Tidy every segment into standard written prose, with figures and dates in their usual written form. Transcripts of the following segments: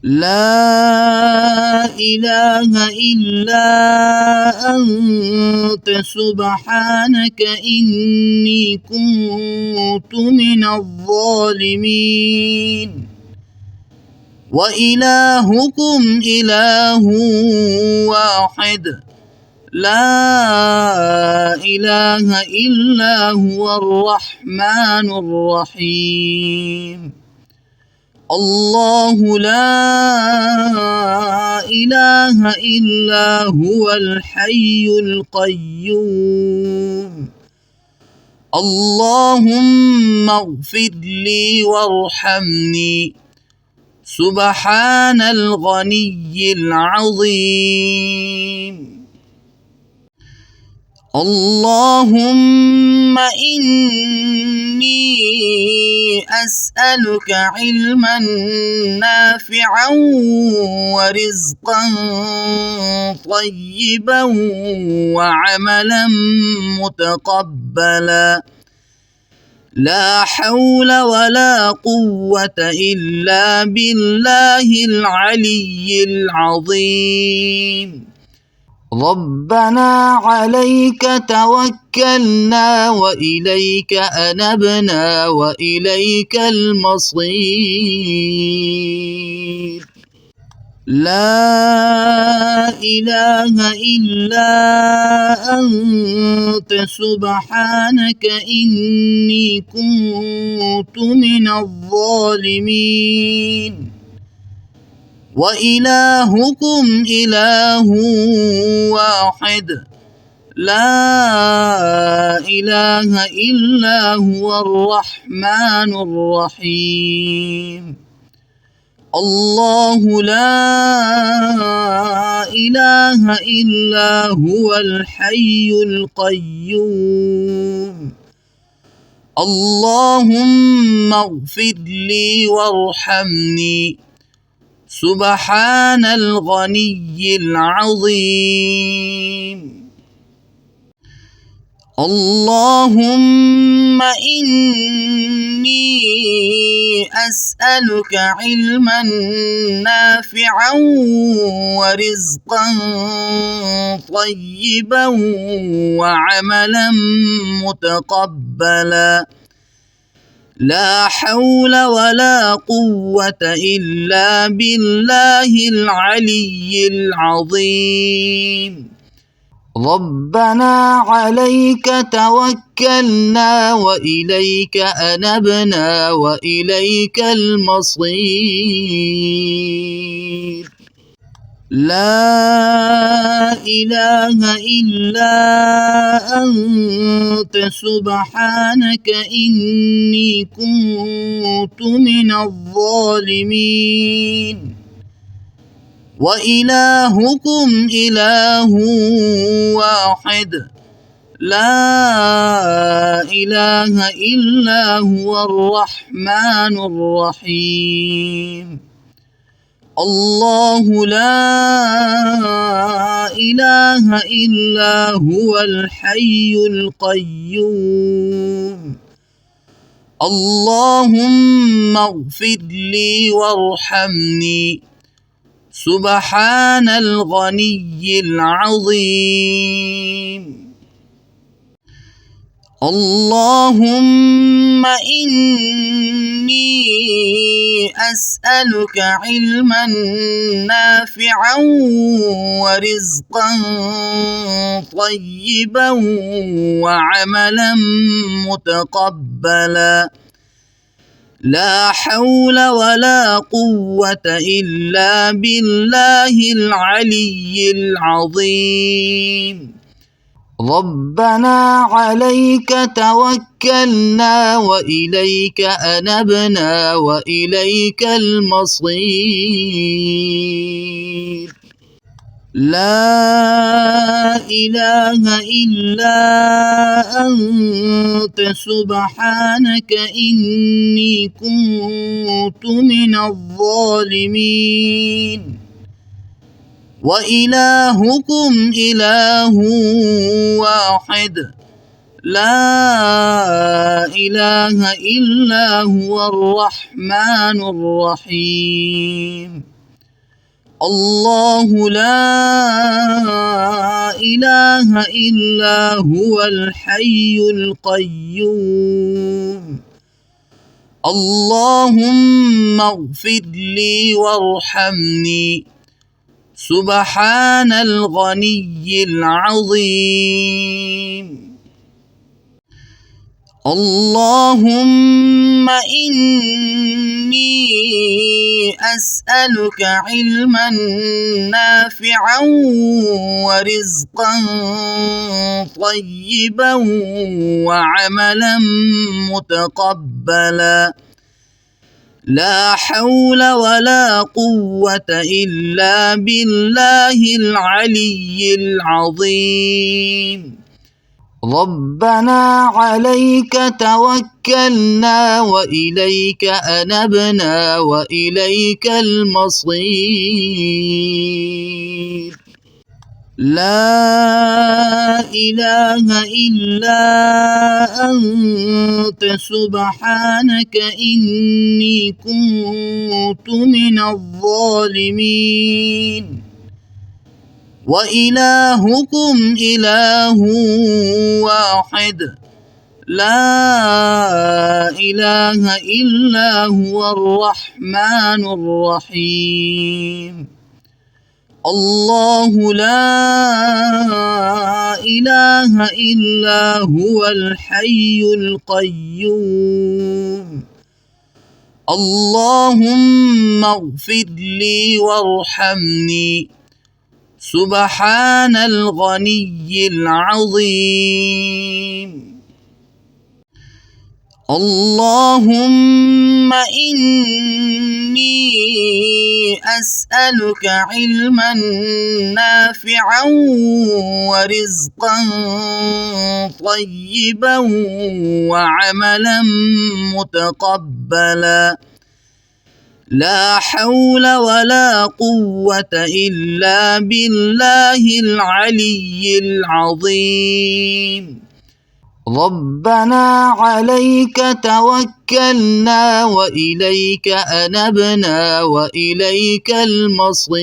لا إله إلا أنت سبحانك إني كنت من الظالمين وإلهكم إله واحد لا إله إلا هو الرحمن الرحيم الله لا إله إلا هو الحي القيوم اللهم اغفر لي وارحمني سبحان الغني العظيم اللهم إني أسألك علما نافعا ورزقا طيبا وعملا متقبلا لا حول ولا قوة إلا بالله العلي العظيم ربنا عليك توكلنا وإليك أنبنا وإليك المصير لا إله إلا أنت سبحانك إني كنت من الظالمين وإلهكم إله واحد لا إله إلا هو الرحمن الرحيم الله لا إله إلا هو الحي القيوم اللهم اغفر لي وارحمني سبحان الغني العظيم اللهم إني أسألك علما نافعا ورزقا طيبا وعملا متقبلا لا حول ولا قوة إلا بالله العلي العظيم ربنا عليك توكلنا وإليك أنبنا وإليك المصير لا إله إلا أنت سبحانك إني كنت من الظالمين وإلهكم إله واحد لا إله إلا هو الرحمن الرحيم الله لا إله إلا هو الحي القيوم اللهم اغفر لي وارحمني سبحان الغني العظيم اللهم إني أسألك علما نافعا ورزقا طيبا وعملا متقبلا لا حول ولا قوة إلا بالله العلي العظيم ربنا عليك توكلنا وإليك أنبنا وإليك المصير لا إله إلا أنت سبحانك إني كنت من الظالمين وإلهكم إله واحد لا إله إلا هو الرحمن الرحيم الله لا إله إلا هو الحي القيوم اللهم اغفر لي وارحمني سبحان الغني العظيم اللهم إني أسألك علما نافعا ورزقا طيبا وعملا متقبلا لا حول ولا قوة إلا بالله العلي العظيم ربنا عليك توكلنا وإليك أنبنا وإليك المصير لا إله إلا أنت سبحانك إني كنت من الظالمين وإلهكم إله واحد لا إله إلا هو الرحمن الرحيم الله لا إله إلا هو الحي القيوم اللهم اغفر لي وارحمني سبحان الغني العظيم اللهم إني أسألك علما نافعا ورزقا طيبا وعملا متقبلا لا حول ولا قوة إلا بالله العلي العظيم ربنا عليك توكلنا وإليك أنبنا وإليك المصير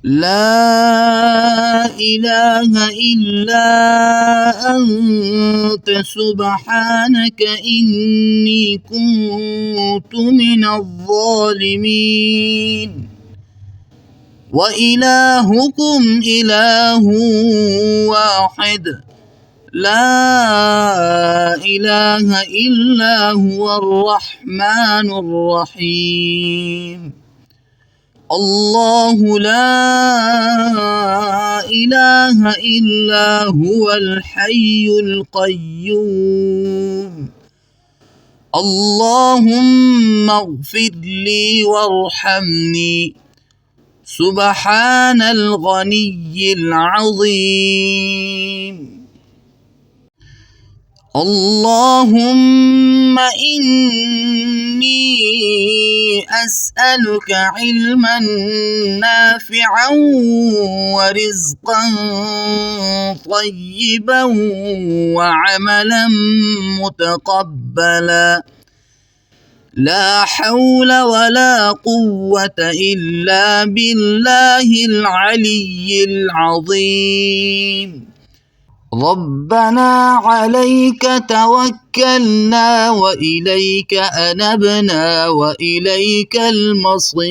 لا إله إلا أنت سبحانك إني كنت من الظالمين وإلهكم إله واحد لا إله إلا هو الرحمن الرحيم الله لا إله إلا هو الحي القيوم اللهم اغفر لي وارحمني سبحان الغني العظيم اللهم إني أسألك علما نافعا ورزقا طيبا وعملا متقبلا لا حول ولا قوة إلا بالله العلي العظيم ربنا عليك توكلنا وإليك أنبنا وإليك المصير